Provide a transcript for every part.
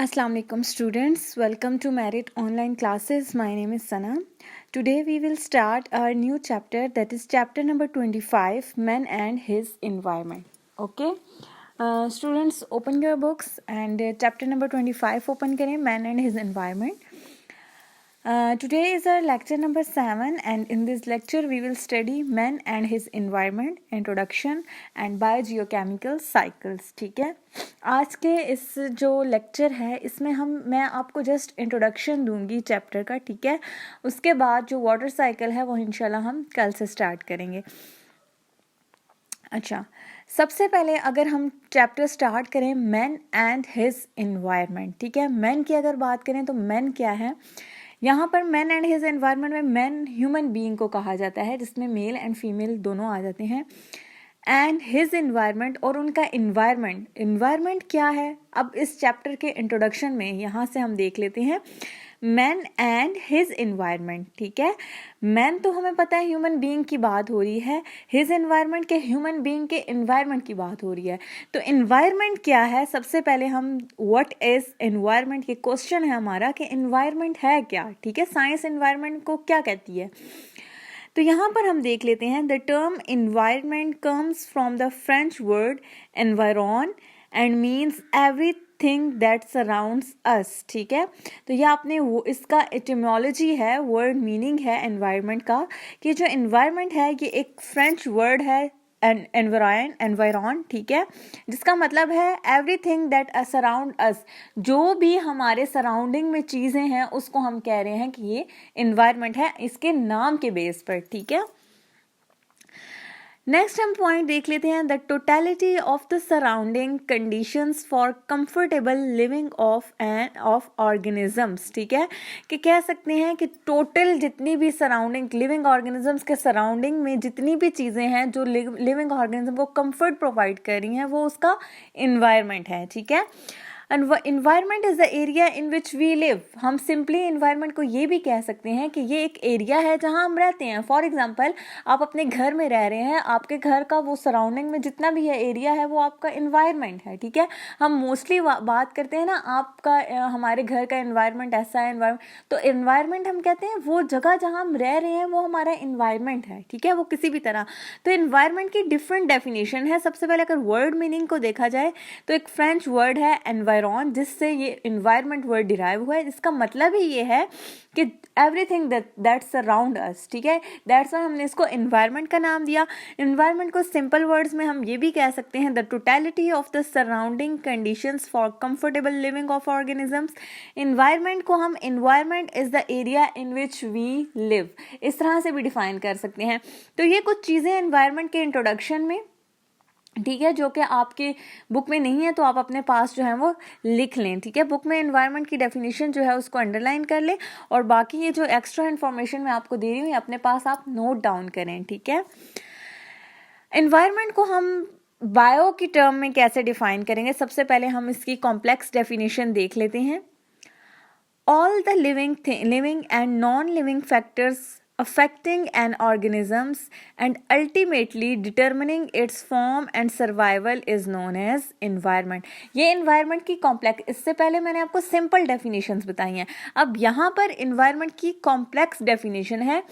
Assalamu alaikum students, welcome to Merit online classes. My name is Sana. Today we will start our new chapter, that is chapter number 25, Man and His Environment. Okay, students, open your books and chapter number 25 open करें, Man and His Environment. Today is our lecture number 7 and in this lecture we will study man and his environment, introduction and biogeochemical cycles. ठीक है, आज के इस जो lecture है इसमें मैं आपको जस्ट इंट्रोडक्शन दूंगी चैप्टर का. ठीक है, उसके बाद जो वाटर साइकिल है वो इंशाल्लाह हम कल से स्टार्ट करेंगे. अच्छा, सबसे पहले अगर हम चैप्टर स्टार्ट करें मैन एंड हिज एनवायरनमेंट. ठीक है, मैन की अगर बात करें तो मैन क्या है. यहाँ पर मैन एंड हिज एनवायरनमेंट में मैन ह्यूमन बीइंग को कहा जाता है, जिसमें मेल एंड फीमेल दोनों आ जाते हैं. एंड हिज एनवायरनमेंट और उनका एनवायरनमेंट क्या है. अब इस चैप्टर के इंट्रोडक्शन में यहाँ से हम देख लेते हैं मैन एंड हिज एनवायरनमेंट. ठीक है, मैन तो हमें पता है ह्यूमन बीइंग की बात हो रही है, हिज एनवायरनमेंट के ह्यूमन बीइंग के एनवायरनमेंट की बात हो रही है. तो एनवायरनमेंट क्या है, सबसे पहले हम व्हाट इज एनवायरनमेंट के क्वेश्चन है हमारा कि एनवायरनमेंट है क्या. ठीक है, साइंस एनवायरनमेंट को क्या कहती है. तो यहाँ पर हम देख लेते हैं the term environment comes from the French word environ and means everything that surrounds us. ठीक है, तो ये आपने वो इसका एटिमोलॉजी है, वर्ड मीनिंग है एनवायरनमेंट का, कि जो एनवायरनमेंट है ये एक फ्रेंच वर्ड है एनवायरन. ठीक है, जिसका मतलब है एवरीथिंग दैट सराउंड अस. जो भी हमारे सराउंडिंग में चीज़ें हैं उसको हम कह रहे हैं कि ये एनवायरनमेंट है, इसके नाम के बेस पर. ठीक है, नेक्स्ट हम पॉइंट देख लेते हैं the totality of the surrounding conditions for comfortable living of organisms. ठीक है, कि कह सकते हैं कि टोटल जितनी भी सराउंडिंग लिविंग ऑर्गेनिजम्स के सराउंडिंग में जितनी भी चीज़ें हैं जो लिविंग ऑर्गेनिज्म को कंफर्ट प्रोवाइड कर रही हैं वो उसका इन्वायरमेंट है. ठीक है, environment is the area in which we live. हम सिंपली एनवायरनमेंट को ये भी कह सकते हैं कि ये एक एरिया है जहाँ हम रहते हैं. फॉर एग्जांपल, आप अपने घर में रह रहे हैं, आपके घर का वो सराउंडिंग में जितना भी है एरिया है वो आपका एनवायरनमेंट है. ठीक है, हम मोस्टली बात करते हैं ना आपका हमारे घर का एनवायरनमेंट ऐसा है एनवायरनमेंट, तो एनवायरनमेंट हम कहते हैं वो जगह जहाँ हम रह रहे हैं वो हमारा एनवायरनमेंट है. ठीक है, वो किसी भी तरह. तो एनवायरनमेंट की डिफरेंट डेफिनेशन है. सबसे पहले अगर वर्ड मीनिंग को देखा जाए तो एक फ्रेंच वर्ड है एनवायरन, जिससे ये एनवायरनमेंट वर्ड डिराइव हुआ है. इसका मतलब ही ये है कि एवरीथिंग दैट सराउंड अस. ठीक है, दैट्स व्हाई हमने इसको एनवायरनमेंट का नाम दिया. एनवायरनमेंट को सिंपल वर्ड्स में हम ये भी कह सकते हैं the totality of the surrounding conditions for comfortable living of organisms. Environment को हम environment is the area in which we live इस तरह से भी डिफाइन कर सकते हैं. तो ये कुछ चीज़ें एनवायरनमेंट के इंट्रोडक्शन में, ठीक है, जो कि आपके बुक में नहीं है तो आप अपने पास जो है वो लिख लें. ठीक है, बुक में एनवायरनमेंट की डेफिनेशन जो है उसको अंडरलाइन कर लें और बाकी ये जो एक्स्ट्रा इन्फॉर्मेशन मैं आपको दे रही हूँ अपने पास आप नोट डाउन करें. ठीक है, एनवायरनमेंट को हम बायो की टर्म में कैसे डिफाइन करेंगे. सबसे पहले हम इसकी कॉम्प्लेक्स डेफिनेशन देख लेते हैं. All the living and non living factors affecting an organisms and ultimately determining its form and survival is known as environment. ये environment की complex, इससे पहले मैंने आपको simple definitions बताई हैं. अब यहाँ पर environment की complex definition है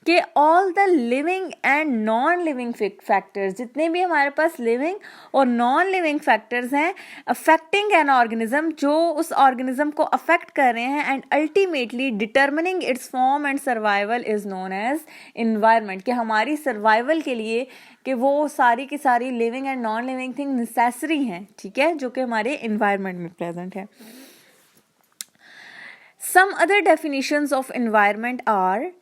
कि all the living and non living factors, जितने भी हमारे पास लिविंग और नॉन लिविंग फैक्टर्स हैं, अफेक्टिंग एन ऑर्गेनिज्म, जो उस ऑर्गेनिज्म को अफेक्ट कर रहे हैं, and ultimately determining its form and survival is known as environment. कि हमारी सर्वाइवल के लिए कि वो सारी की सारी living and non living thing necessary हैं. ठीक है, जो कि हमारे एनवायरनमेंट में प्रेजेंट है. Some other definitions of environment are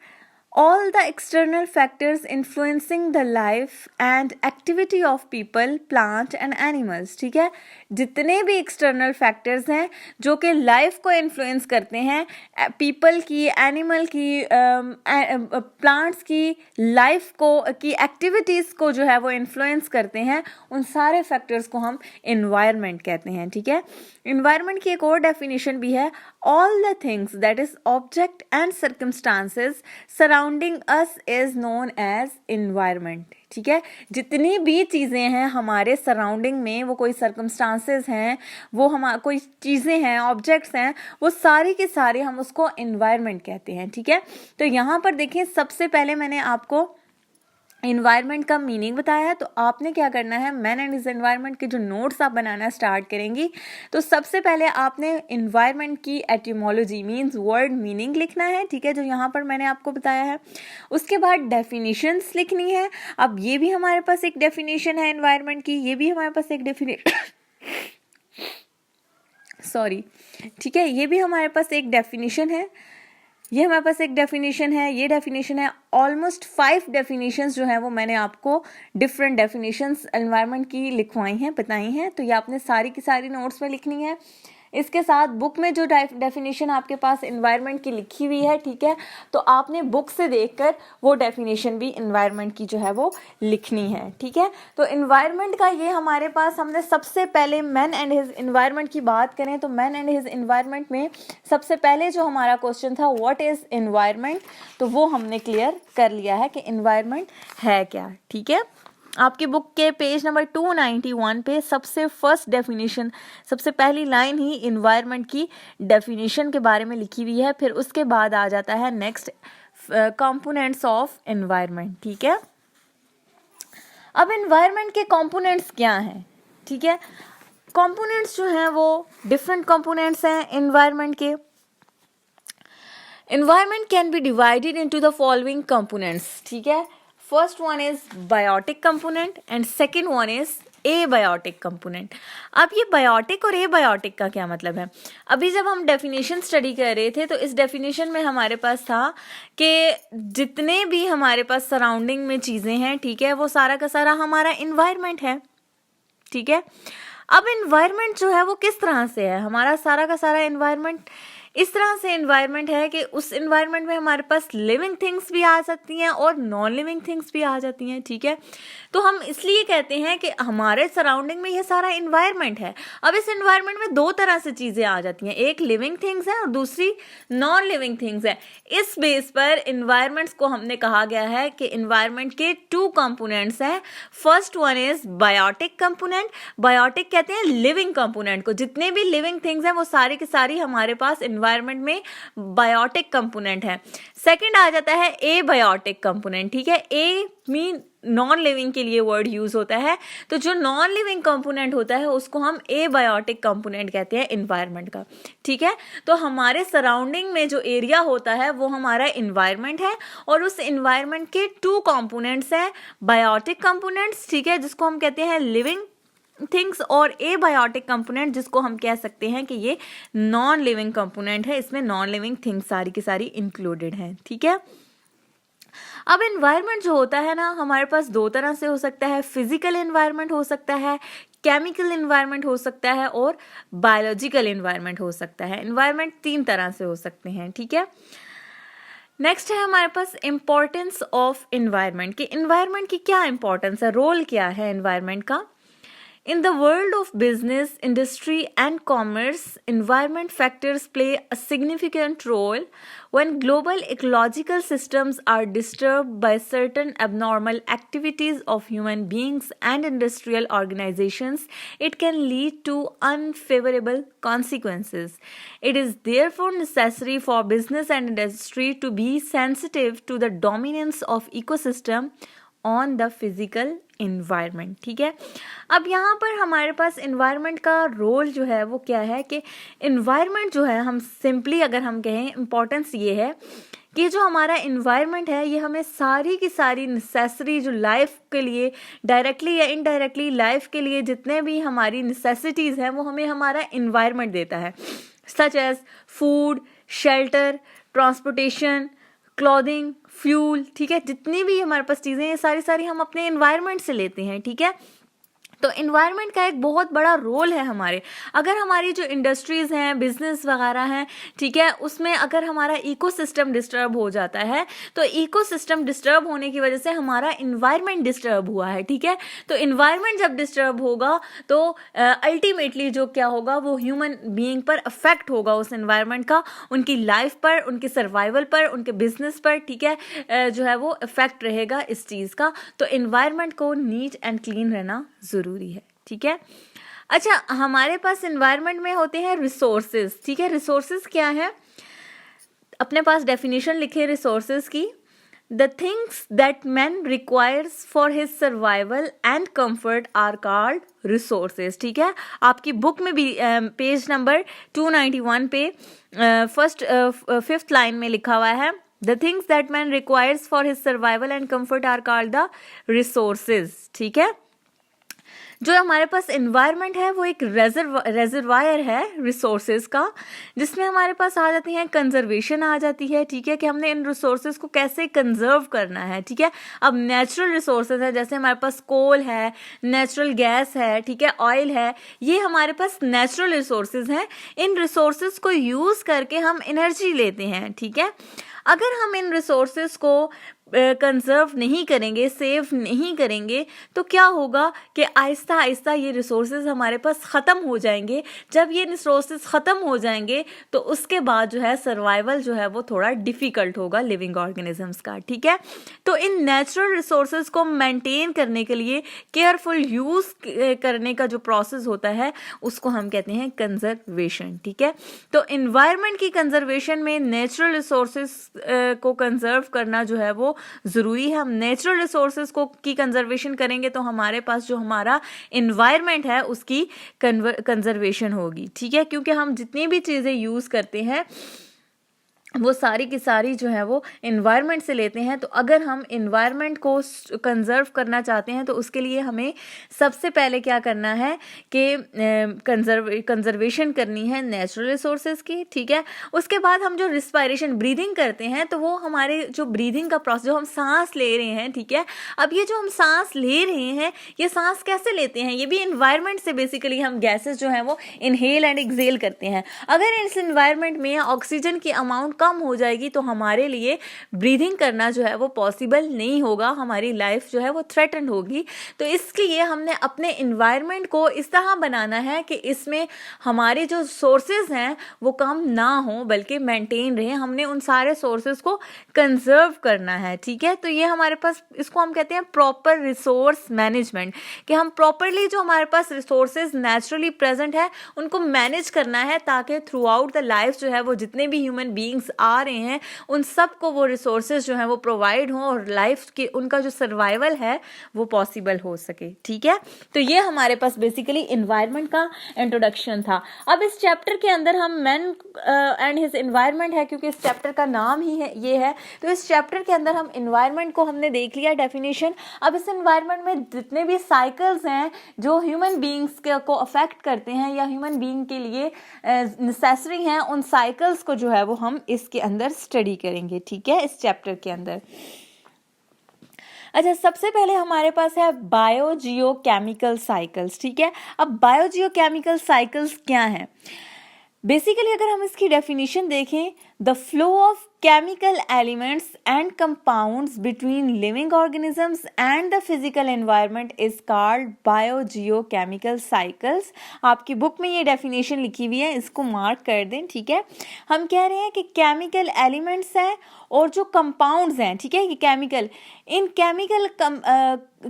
all the external factors influencing the life and activity of people, plant and animals. ठीक है, जितने भी एक्सटर्नल फैक्टर्स हैं जो कि लाइफ को इन्फ्लुएंस करते हैं, पीपल की, एनिमल की, प्लांट्स की लाइफ को, की एक्टिविटीज़ को जो है वो इन्फ्लुएंस करते हैं, उन सारे फैक्टर्स को हम एनवायरनमेंट कहते हैं. ठीक है, एनवायरनमेंट की एक और डेफिनेशन भी है, all the things that is object and circumstances surrounding us is known as environment. ठीक है। जितनी भी चीज़ें हैं हमारे सराउंडिंग में, वो कोई सर्कमस्टांसेस हैं, वो हम कोई चीज़ें हैं, ऑब्जेक्ट्स हैं, वो सारी के सारे हम उसको एनवायरनमेंट कहते हैं। ठीक है, तो यहाँ पर देखिए सबसे पहले मैंने आपको इन्वायरमेंट का मीनिंग बताया है, तो आपने क्या करना है, मैन एंड हिज एनवायरनमेंट के जो नोट्स आप बनाना स्टार्ट करेंगी, तो सबसे पहले आपने इन्वायरमेंट की एटिमोलॉजी मींस वर्ड मीनिंग लिखना है। ठीक है, जो यहाँ पर मैंने आपको बताया है। उसके बाद डेफिनेशंस लिखनी है। अब ये भी हमारे पास एक डेफिनेशन है इन्वायरमेंट की, ये भी हमारे पास एक सॉरी, ठीक है, ये भी हमारे पास एक डेफिनेशन है, ये हमारे पास एक डेफिनेशन है, ये डेफिनेशन है। ऑलमोस्ट 5 डेफिनेशंस जो है वो मैंने आपको डिफरेंट डेफिनेशंस एनवायरनमेंट की लिखवाई हैं, बताई हैं, तो ये आपने सारी की सारी नोट्स में लिखनी है। इसके साथ बुक में जो डेफिनेशन आपके पास एनवायरनमेंट की लिखी हुई है, ठीक है, तो आपने बुक से देखकर वो डेफिनेशन भी एनवायरनमेंट की जो है वो लिखनी है। ठीक है, तो एनवायरनमेंट का ये हमारे पास, हमने सबसे पहले मैन एंड हिज एनवायरनमेंट की बात करें तो मैन एंड हिज एनवायरनमेंट में सबसे पहले जो हमारा क्वेश्चन था व्हाट इज एनवायरनमेंट, तो वो हमने क्लियर कर लिया है कि एनवायरनमेंट है क्या। ठीक है, आपकी बुक के पेज नंबर 291 पे सबसे फर्स्ट डेफिनेशन, सबसे पहली लाइन ही इन्वायरमेंट की डेफिनेशन के बारे में लिखी हुई है। फिर उसके बाद आ जाता है नेक्स्ट कंपोनेंट्स ऑफ एनवायरनमेंट। ठीक है, अब एनवायरनमेंट के कंपोनेंट्स क्या हैं? ठीक है, कंपोनेंट्स जो हैं वो डिफरेंट कंपोनेंट्स हैं एनवायरनमेंट के। Environment can be divided into the following components. ठीक है, first one is biotic component and second one is abiotic component. अब ये बायोटिक और एबायोटिक का क्या मतलब है? अभी जब हम डेफिनेशन स्टडी कर रहे थे तो इस डेफिनेशन में हमारे पास था कि जितने भी हमारे पास सराउंडिंग में चीज़ें हैं, ठीक है, वो सारा का सारा हमारा इन्वायरमेंट है। ठीक है, अब इन्वायरमेंट जो है वो किस तरह से है? हमारा सारा का सारा इन्वायरमेंट इस तरह से इन्वायरमेंट है कि उस इन्वायरमेंट में हमारे पास लिविंग थिंग्स भी आ सकती हैं और नॉन लिविंग थिंग्स भी आ जाती हैं। ठीक है, तो हम इसलिए कहते हैं कि हमारे सराउंडिंग में ये सारा इन्वायरमेंट है। अब इस इन्वायरमेंट में दो तरह से चीज़ें आ जाती हैं, एक लिविंग थिंग्स है और दूसरी नॉन लिविंग थिंग्स है। इस बेस पर इन्वायरमेंट्स को हमने कहा गया है कि इन्वायरमेंट के 2 कंपोनेंट्स हैं। First one is biotic component. Biotic कहते हैं लिविंग कंपोनेंट को, जितने भी लिविंग थिंग्स हैं वो सारी की सारी हमारे पास इन्वायरमेंट में बायोटिक कंपोनेंट है। सेकंड आ जाता है एबायोटिक कंपोनेंट। ठीक है, ए मीन नॉन लिविंग के लिए वर्ड यूज होता है, तो जो नॉन लिविंग कंपोनेंट होता है उसको हम एबायोटिक कंपोनेंट कहते हैं एनवायरनमेंट का। ठीक है, तो हमारे सराउंडिंग में जो एरिया होता है वो हमारा एनवायरनमेंट है और उस एनवायरनमेंट के 2 कंपोनेंट्स हैं, बायोटिक कंपोनेंट्स, ठीक है, जिसको हम कहते हैं लिविंग थिंग्स, और एबायोटिक कंपोनेंट जिसको हम कह सकते हैं कि ये नॉन लिविंग कंपोनेंट है, इसमें नॉन लिविंग थिंग्स सारी की सारी इंक्लूडेड हैं। ठीक है, अब एनवायरनमेंट जो होता है ना हमारे पास 2 तरह से हो सकता है, फिजिकल एनवायरनमेंट हो सकता है, केमिकल एनवायरनमेंट हो सकता है और बायोलॉजिकल एनवायरनमेंट हो सकता है। एनवायरनमेंट 3 तरह से हो सकते हैं। ठीक है, नेक्स्ट है हमारे पास इम्पोर्टेंस ऑफ एनवायरनमेंट, कि एनवायरनमेंट की क्या इंपॉर्टेंस है, रोल क्या है एनवायरनमेंट का। In the world of business, industry, and commerce, environment factors play a significant role. When global ecological systems are disturbed by certain abnormal activities of human beings and industrial organizations, it can lead to unfavorable consequences. It is therefore necessary for business and industry to be sensitive to the dominance of ecosystem on the physical environment. ठीक है, अब यहाँ पर हमारे पास environment का role जो है वो क्या है कि इन्वायरमेंट जो है, हम सिंपली अगर हम कहें इम्पोर्टेंस ये है कि जो हमारा इन्वायरमेंट है ये हमें सारी की सारी नेसेसरी जो लाइफ के लिए डायरेक्टली या इनडायरेक्टली लाइफ के लिए जितने भी हमारी नेसेसिटीज़ हैं वो हमें हमारा इन्वायरमेंट देता है, such as food, shelter, transportation, clothing, fuel. ठीक है, जितनी भी हमारे पास चीज़ें ये सारी हम अपने एनवायरनमेंट से लेते हैं। ठीक है, तो इन्वायरमेंट का एक बहुत बड़ा रोल है हमारे, अगर हमारी जो इंडस्ट्रीज़ हैं, बिजनेस वगैरह हैं, ठीक है, उसमें अगर हमारा इकोसिस्टम डिस्टर्ब हो जाता है तो इकोसिस्टम डिस्टर्ब होने की वजह से हमारा इन्वायरमेंट डिस्टर्ब हुआ है, ठीक है। तो इन्वायरमेंट जब डिस्टर्ब होगा तो अल्टीमेटली जो क्या होगा वो ह्यूमन बीइंग पर अफेक्ट होगा उस इन्वायरमेंट का, उनकी लाइफ पर, उनके सर्वाइवल पर, उनके बिजनेस पर, ठीक है, जो है वो इफेक्ट रहेगा इस चीज़ का। तो इन्वायरमेंट को नीट एंड क्लीन रहना ज़रूरी है, ठीक है। अच्छा, हमारे पास इन्वायरमेंट में होते हैं रिसोर्सेज, ठीक है। रिसोर्सेज क्या है, अपने पास डेफिनेशन लिखे रिसोर्सेज की, the things that man requires for his survival and comfort are called resources, ठीक है। आपकी बुक में भी पेज नंबर 291 पे फिफ्थ लाइन में लिखा हुआ है, the things that man requires for his survival and comfort are called the resources, ठीक है। जो हमारे पास इन्वायरमेंट है वो एक रेजर्वायर है रिसोर्सेज का, जिसमें हमारे पास आ जाती हैं कंजर्वेशन आ जाती है, ठीक है, कि हमने इन रिसोर्सेज को कैसे कंजर्व करना है, ठीक है। अब नेचुरल रिसोर्सेज है, जैसे हमारे पास कोल है, नेचुरल गैस है, ठीक है, ऑयल है, ये हमारे पास नेचुरल रिसोर्सेज हैं। इन रिसोर्सेज को यूज़ करके हम एनर्जी लेते हैं, ठीक है। अगर हम इन रिसोर्सेज को कंजर्व नहीं करेंगे, सेव नहीं करेंगे, तो क्या होगा कि आहिस्ता आहिस्ता ये रिसोर्सेज हमारे पास ख़त्म हो जाएंगे। जब ये रिसोर्सेज ख़त्म हो जाएंगे तो उसके बाद जो है सर्वाइवल जो है वो थोड़ा डिफ़िकल्ट होगा लिविंग ऑर्गेनिजम्स का, ठीक है। तो इन नेचुरल रिसोर्सेज को मेंटेन करने के लिए केयरफुल यूज़ करने का जो प्रोसेस होता है उसको हम कहते हैं कंजर्वेशन, ठीक है। तो इन्वायरमेंट की कंजर्वेशन में नेचुरल रिसोर्सेज को कंजर्व करना जो है वो ज़रूरी है। हम नेचुरल रिसोर्सेज को की कंजर्वेशन करेंगे तो हमारे पास जो हमारा इन्वायरमेंट है उसकी कंजर्वेशन होगी, ठीक है, क्योंकि हम जितनी भी चीज़ें यूज़ करते हैं वो सारी की सारी जो है वो इन्वायरमेंट से लेते हैं। तो अगर हम इन्वायरमेंट को कंजर्व करना चाहते हैं तो उसके लिए हमें सबसे पहले क्या करना है कि कंजर्वेशन करनी है नेचुरल रिसोर्सेज की, ठीक है। उसके बाद हम जो रिस्पायरेशन ब्रीदिंग करते हैं तो वो हमारे जो ब्रीदिंग का प्रोसेस, जो हम सांस ले रहे हैं, ठीक है, अब ये जो हम सांस ले रहे हैं ये सांस कैसे लेते हैं, ये भी इन्वायरमेंट से बेसिकली हम गैसेस जो हैं वो इनहेल एंड एक्सेल करते हैं। अगर इस इन्वायरमेंट में ऑक्सीजन की अमाउंट कम हो जाएगी तो हमारे लिए ब्रीदिंग करना जो है वो पॉसिबल नहीं होगा, हमारी लाइफ जो है वो थ्रेटन होगी। तो इसलिए हमने अपने इन्वायरमेंट को इस तरह बनाना है कि इसमें हमारे जो सोर्सेज हैं वो कम ना हो बल्कि मेंटेन रहे। हमने उन सारे सोर्सेज को कंजर्व करना है, ठीक है। तो ये हमारे पास, इसको हम कहते हैं प्रॉपर रिसोर्स मैनेजमेंट, कि हम प्रॉपरली जो हमारे पास रिसोर्सेज नेचुरली प्रेजेंट है उनको मैनेज करना है ताकि थ्रू आउट द लाइफ जो है वो जितने भी ह्यूमन बीइंग्स आ रहे हैं उन सब को वो रिसोर्सेज जो हैं वो प्रोवाइड हों और लाइफ के उनका जो सर्वाइवल है वो पॉसिबल हो सके, ठीक है। तो ये हमारे पास बेसिकली इन्वायरमेंट का इंट्रोडक्शन था। अब इस चैप्टर के अंदर हम मैन एंड हिज इन्वायरमेंट है, क्योंकि इस चैप्टर का नाम ही है ये है, तो इस चैप्टर के अंदर हम इन्वायरमेंट को हमने देख लिया डेफिनेशन। अब इस इन्वायरमेंट में जितने भी साइकिल्स हैं जो ह्यूमन बीइंग्स को अफेक्ट करते हैं या ह्यूमन बीइंग के लिए नेसेसरी हैं, उन साइकिल्स को जो है वो हम इसके अंदर स्टडी करेंगे, ठीक है, इस चैप्टर के अंदर। अच्छा, सबसे पहले हमारे पास है बायोजियोकेमिकल साइकिल्स, ठीक है। अब बायोजियोकेमिकल साइकिल्स क्या हैं? बेसिकली अगर हम इसकी डेफिनेशन देखें, the flow of chemical elements and compounds between living organisms and the physical environment is called biogeochemical cycles। आपकी बुक में ये डेफिनेशन लिखी हुई है, इसको मार्क कर दें, ठीक है। हम कह रहे हैं कि केमिकल एलिमेंट्स हैं और जो कंपाउंड्स हैं, ठीक है, कि इन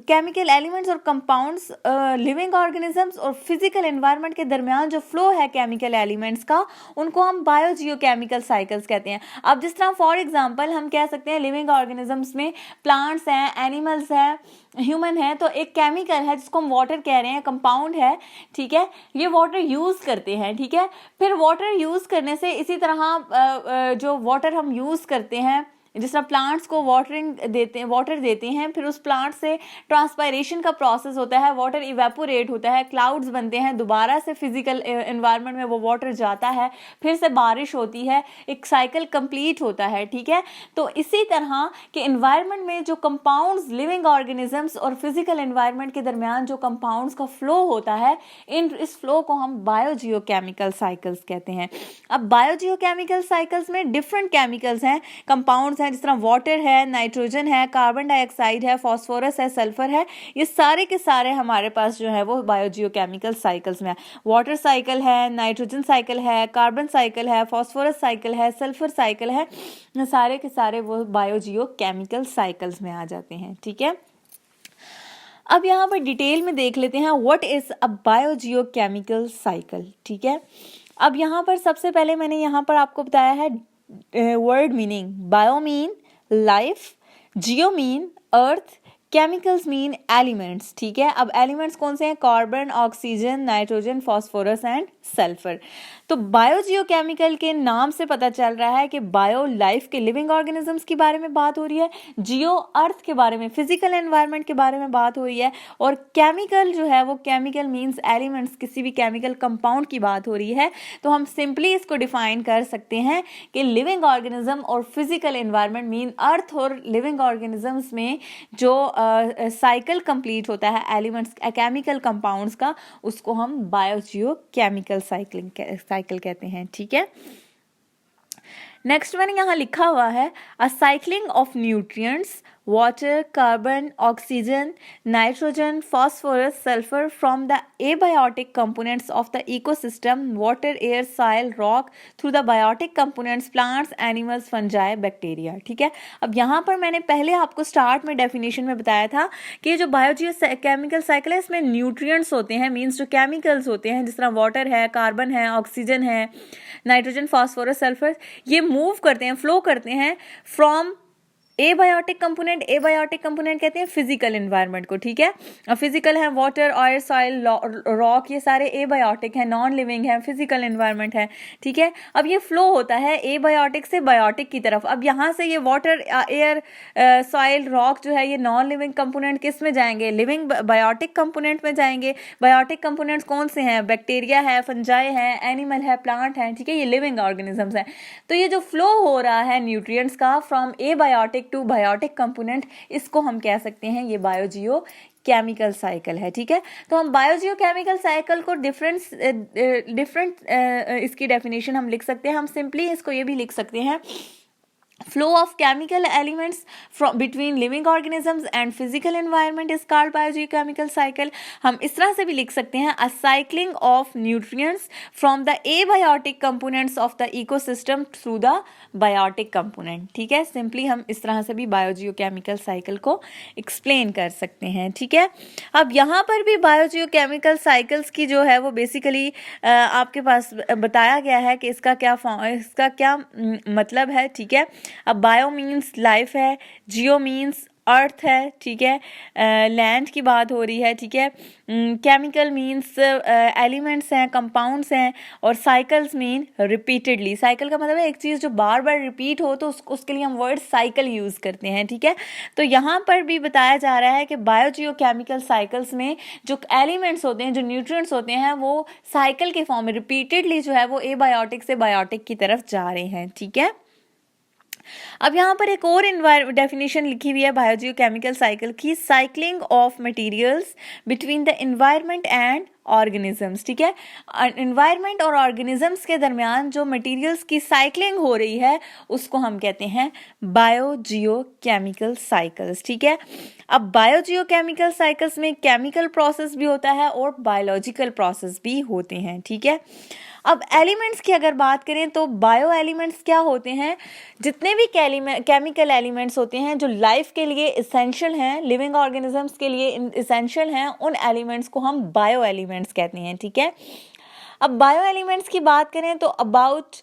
केमिकल एलिमेंट्स और कंपाउंड्स लिविंग ऑर्गेनिजम्स और फिजिकल एनवायरनमेंट के दरमियान जो फ्लो है केमिकल एलिमेंट्स का, उनको हम बायोजियोकेमिकल साइकिल्स कहते हैं। अब जिस तरह फॉर एग्जांपल हम कह सकते हैं लिविंग ऑर्गेनिजम्स में प्लांट्स हैं, एनिमल्स हैं, ह्यूमन है, तो एक केमिकल है जिसको हम वाटर कह रहे हैं, कंपाउंड है, ठीक है, ये वाटर यूज़ करते हैं, ठीक है। फिर वाटर यूज़ करने से इसी तरह जो वाटर हम यूज़ करते हैं जिस तरह प्लांट्स को वाटर देते हैं, फिर उस प्लांट से ट्रांसपायरेशन का प्रोसेस होता है, वाटर इवेपोरेट होता है, क्लाउड्स बनते हैं, दोबारा से फिजिकल एनवायरनमेंट में वो वाटर जाता है, फिर से बारिश होती है, एक साइकिल कंप्लीट होता है, ठीक है। तो इसी तरह के एनवायरनमेंट में जो कंपाउंड्स, लिविंग ऑर्गेनिजम्स और फिजिकल एनवायरनमेंट के दरमियान जो कंपाउंड्स का फ्लो होता है, इस फ्लो को हम बायोजियोकेमिकल साइकिल्स कहते हैं। अब बायोजियोकेमिकल साइकिल्स में डिफरेंट केमिकल्स हैं, कंपाउंड्स हैं, जिस तरह वाटर है, नाइट्रोजन है, कार्बन डाइऑक्साइड है, फास्फोरस है, सल्फर है, ये सारे के सारे हमारे पास जो है वो बायोजियोकेमिकल साइकिल्स में है। वाटर साइकिल है, नाइट्रोजन साइकिल है, कार्बन साइकिल है, फास्फोरस साइकिल है, सल्फर साइकिल है, सारे के सारे वो बायोजियोकेमिकल साइकिल्स में आ जाते हैं, ठीक है। अब यहाँ पर डिटेल में देख लेते हैं what is a biogeochemical cycle, ठीक है। अब यहाँ पर सबसे पहले मैंने यहाँ पर आपको बताया है word meaning. Bio mean life, geo mean earth, chemicals mean elements, ठीक है। अब एलिमेंट्स कौन से हैं? Carbon, oxygen, nitrogen, phosphorus and sulphur. तो बायोजियोकेमिकल के नाम से पता चल रहा है कि बायो लाइफ के, लिविंग ऑर्गेनिजम्स के बारे में बात हो रही है, जियो अर्थ के बारे में, फिजिकल एनवायरनमेंट के बारे में बात हो रही है, और केमिकल जो है वो केमिकल मीन्स एलिमेंट्स, किसी भी केमिकल कंपाउंड की बात हो रही है। तो हम सिंपली इसको डिफाइन कर सकते हैं कि लिविंग ऑर्गेनिज्म और फिजिकल एनवायरनमेंट मीन अर्थ और लिविंग ऑर्गेनिजम्स में जो साइकिल कंप्लीट होता है एलिमेंट्स, केमिकल कंपाउंड्स का, उसको हम बायोजियोकेमिकल साइकिल कहते हैं, ठीक है। नेक्स्ट मैंने यहाँ लिखा हुआ है a cycling of nutrients, water, carbon, oxygen, nitrogen, phosphorus, sulfur from the abiotic components of the ecosystem, water, air, soil, rock, through the biotic components, plants, animals, fungi, bacteria, ठीक है। अब यहाँ पर मैंने पहले आपको स्टार्ट में डेफिनेशन में बताया था कि जो बायोजियोकेमिकल साइकिल है इसमें न्यूट्रिएंट्स होते हैं, मीन्स जो केमिकल्स होते हैं, जिस तरह वाटर है, कार्बन है, ऑक्सीजन है, नाइट्रोजन, फास्फोरस, सल्फर, ये मूव करते हैं, फ्लो करते हैं फ्रॉम एबायोटिक कंपोनेंट कहते हैं फिजिकल एनवायरनमेंट को, ठीक है। अब फिजिकल है वाटर, एयर, सॉइल, रॉक, ये सारे एबायोटिक है, नॉन लिविंग है, फिजिकल एनवायरनमेंट है, ठीक है। अब ये फ्लो होता है एबायोटिक से बायोटिक की तरफ। अब यहाँ से ये वाटर, एयर, सॉइल, रॉक जो है, ये नॉन लिविंग कंपोनेंट किस में जाएंगे? लिविंग बायोटिक कंपोनेंट में जाएंगे। बायोटिक कंपोनेंट्स कौन से हैं? बैक्टीरिया है, फंजाई है, एनिमल है, प्लांट है, ठीक है, ये लिविंग ऑर्गेनिजम्स हैं। तो ये जो फ्लो हो रहा है न्यूट्रिएंट्स का from abiotic to biotic component, इसको हम कह सकते हैं ये बायोजियोकेमिकल साइकिल है, ठीक है। तो हम बायोजियोकेमिकल साइकिल को डिफरेंट इसकी डेफिनेशन हम लिख सकते हैं। हम सिंपली इसको ये भी लिख सकते हैं flow of chemical elements from between living organisms and physical environment is called biogeochemical cycle। हम इस तरह से भी लिख सकते हैं a cycling of nutrients from the abiotic components of the ecosystem through the biotic component, ठीक है। सिंपली हम इस तरह से भी बायोजियोकेमिकल साइकिल को एक्सप्लेन कर सकते हैं, ठीक है। अब यहाँ पर भी बायोजियोकेमिकल साइकिल्स की जो है वो बेसिकली आपके पास बताया गया है कि इसका क्या मतलब है, ठीक है। अब बायो मीन्स लाइफ है, जियो मीन्स अर्थ है, ठीक है, लैंड की बात हो रही है, ठीक है। केमिकल मीन्स एलिमेंट्स हैं, कंपाउंड्स हैं, और साइकिल्स मीन रिपीटेडली। साइकिल का मतलब है एक चीज़ जो बार बार रिपीट हो, तो उसके लिए हम वर्ड साइकिल यूज़ करते हैं, ठीक है। तो यहाँ पर भी बताया जा रहा है कि बायोजियोकेमिकल साइकिल्स में जो एलिमेंट्स होते हैं, जो न्यूट्रिएंट्स होते हैं, वो साइकिल के फॉर्म में रिपीटेडली जो है वो एबायोटिक से बायोटिक की तरफ जा रहे हैं, ठीक है। अब यहाँ पर एक और डेफिनेशन लिखी हुई है बायोजियोकेमिकल साइकिल की, cycling of materials between the environment and organisms, ठीक है। एनवायरनमेंट और ऑर्गेनिजम्स के दरमियान जो मटेरियल्स की साइक्लिंग हो रही है उसको हम कहते हैं बायोजियोकेमिकल साइकिल्स, ठीक है। अब बायोजियोकेमिकल साइकिल्स में केमिकल प्रोसेस भी होता है और बायोलॉजिकल प्रोसेस भी होते हैं, ठीक है। अब एलिमेंट्स की अगर बात करें तो बायो एलिमेंट्स क्या होते हैं? जितने भी केमिकल एलिमेंट्स होते हैं जो लाइफ के लिए इसेंशियल हैं, लिविंग ऑर्गेनिजम्स के लिए इसेंशियल हैं, उन एलिमेंट्स को हम बायो एलिमेंट्स कहते हैं, ठीक है। अब बायो एलिमेंट्स की बात करें तो अबाउट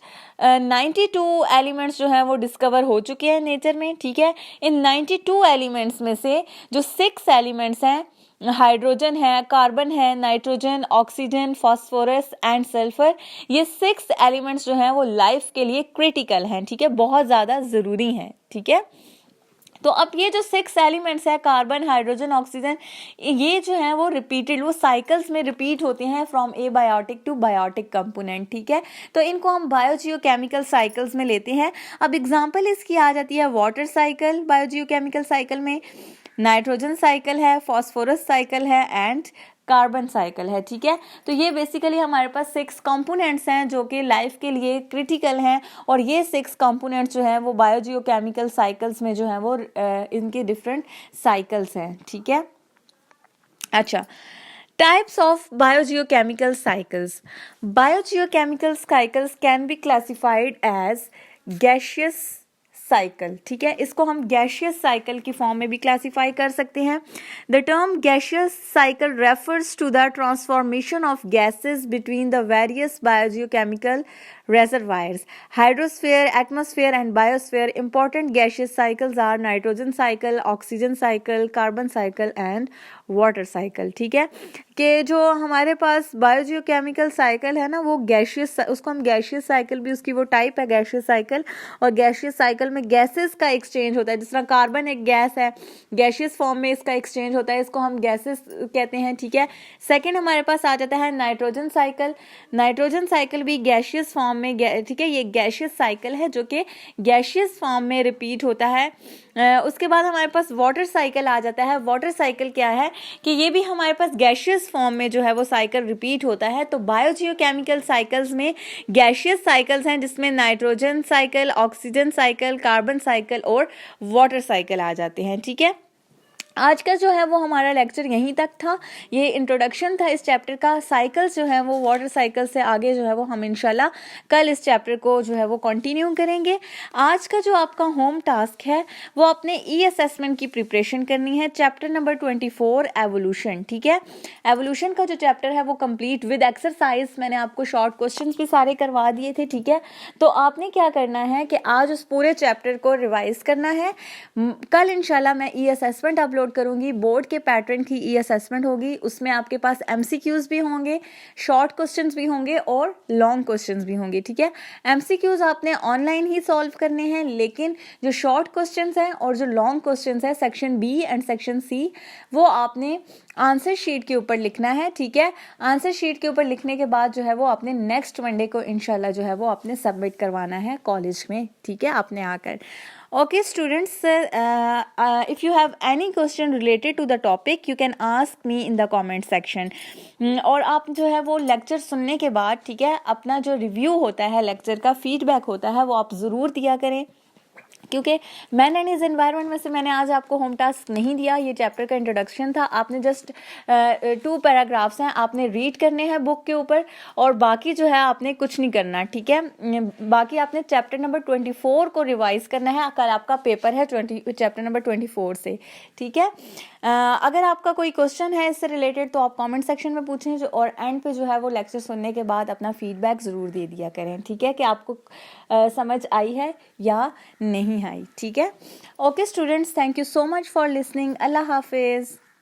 92 एलिमेंट्स जो हैं वो डिस्कवर हो चुके हैं नेचर में, ठीक है। इन 92 एलिमेंट्स में से जो 6 एलिमेंट्स हैं हाइड्रोजन है, कार्बन है, nitrogen, oxygen, phosphorus and sulphur, ये 6 एलिमेंट्स जो हैं वो लाइफ के लिए क्रिटिकल हैं, ठीक है, बहुत ज़्यादा ज़रूरी हैं, ठीक है। तो अब ये जो 6 एलिमेंट्स है, कार्बन, हाइड्रोजन, ऑक्सीजन, ये जो है वो रिपीटेड, वो साइकिल्स में रिपीट होते हैं from abiotic to biotic component, ठीक है। तो इनको हम बायोजियोकेमिकल साइकिल्स में लेते हैं। अब एग्जांपल इसकी आ जाती है वाटर साइकिल, बायोजियोकेमिकल साइकिल में नाइट्रोजन साइकिल है, फास्फोरस साइकिल है एंड कार्बन साइकिल है, ठीक है। तो ये बेसिकली हमारे पास 6 कंपोनेंट्स हैं जो कि लाइफ के लिए क्रिटिकल हैं, और ये 6 कंपोनेंट्स जो हैं वो बायोजियोकेमिकल साइकिल्स में जो हैं वो इनके डिफरेंट साइकिल्स हैं, ठीक है। अच्छा, types of biogeochemical cycles. Biogeochemical cycles can be classified as gaseous cycle, ठीक है, इसको हम गैशियस साइकिल की फॉर्म में भी क्लासीफाई कर सकते हैं। The term gaseous cycle refers to the transformation of gases between the various biogeochemical reservoirs, hydrosphere, atmosphere and biosphere. Important gaseous cycles are nitrogen cycle, oxygen cycle, carbon cycle and water cycle, ठीक है। कि जो हमारे पास biogeochemical cycle है ना, वो gaseous, उसको हम गैशियस साइकिल भी, उसकी वो टाइप है गैशियस साइकिल, और गैशियस साइकिल में गैसेस का एक्सचेंज होता है। जिस तरह कार्बन एक गैस है, गैशियस फॉर्म में इसका एक्सचेंज होता है, इसको हम गैसेस कहते हैं, ठीक है। सेकेंड हमारे पास आ जाता है नाइट्रोजन साइकिल। नाइट्रोजन साइकिल भी गैशियस फॉर्म में, ठीक है, ये गैशियस साइकिल है जो कि गैशियस फॉर्म में रिपीट होता है। उसके बाद हमारे पास वाटर साइकिल आ जाता है। वाटर साइकिल क्या है कि ये भी हमारे पास गैशियस फॉर्म में जो है वो साइकिल रिपीट होता है। तो बायोजियोकेमिकल साइकिल्स में गैशियस साइकिल्स हैं जिसमें nitrogen cycle, oxygen cycle, carbon cycle और वाटर साइकिल आ जाते हैं, ठीक है। आज का जो है वो हमारा लेक्चर यहीं तक था। ये इंट्रोडक्शन था इस चैप्टर का। साइकिल्स जो है वो वाटर साइकिल से आगे जो है वो हम इंशाल्लाह कल इस चैप्टर को जो है वो कंटिन्यू करेंगे। आज का जो आपका होम टास्क है वो अपने ई असेसमेंट की प्रिपरेशन करनी है। चैप्टर नंबर 24 एवोल्यूशन, ठीक है। एवोल्यूशन का जो चैप्टर है वो कंप्लीट विद एक्सरसाइज, मैंने आपको शॉर्ट क्वेश्चन भी सारे करवा दिए थे, ठीक है। तो आपने क्या करना है कि आज उस पूरे चैप्टर को रिवाइज करना है। कल इंशाल्लाह मैं ई असेसमेंट अपलोड करूंगी। बोर्ड के पैटर्न की ई असेसमेंट होगी, उसमें आपके पास एमसीक्यूज भी होंगे, शॉर्ट क्वेश्चंस भी होंगे और लॉन्ग क्वेश्चंस भी होंगे, ठीक है। एमसीक्यूज आपने ऑनलाइन ही सॉल्व करने हैं, लेकिन जो शॉर्ट क्वेश्चंस हैं और जो लॉन्ग क्वेश्चंस हैं section B and section C, वो आपने आंसर शीट के ऊपर लिखना है, ठीक है। आंसर शीट के ऊपर लिखने के बाद जो है वो आपने नेक्स्ट मंडे को इंशाल्लाह जो है वो आपने सबमिट करवाना है कॉलेज में, ठीक है, आपने आकर। Okay students, if you have any question related to the topic you can ask me in the comment section. और आप जो है वो लेक्चर सुनने के बाद, ठीक है, अपना जो रिव्यू होता है, लेक्चर का फीडबैक होता है, वो आप ज़रूर दिया करें, क्योंकि मैन एंड इज एनवायरनमेंट में से मैंने आज आपको होम टास्क नहीं दिया। ये चैप्टर का इंट्रोडक्शन था। आपने जस्ट 2 पैराग्राफ्स हैं, आपने रीड करने हैं बुक के ऊपर, और बाकी जो है आपने कुछ नहीं करना, ठीक है। बाकी आपने चैप्टर नंबर 24 को रिवाइज करना है। कल आपका पेपर है चैप्टर नंबर 24 से, ठीक है। अगर आपका कोई क्वेश्चन है इससे रिलेटेड तो आप कमेंट सेक्शन में पूछें, जो और एंड पे जो है वो लेक्चर सुनने के बाद अपना फीडबैक ज़रूर दे दिया करें, ठीक है, कि आपको समझ आई है या नहीं आई, ठीक है। Okay students, thank you so much for listening. अल्लाह हाफिज़।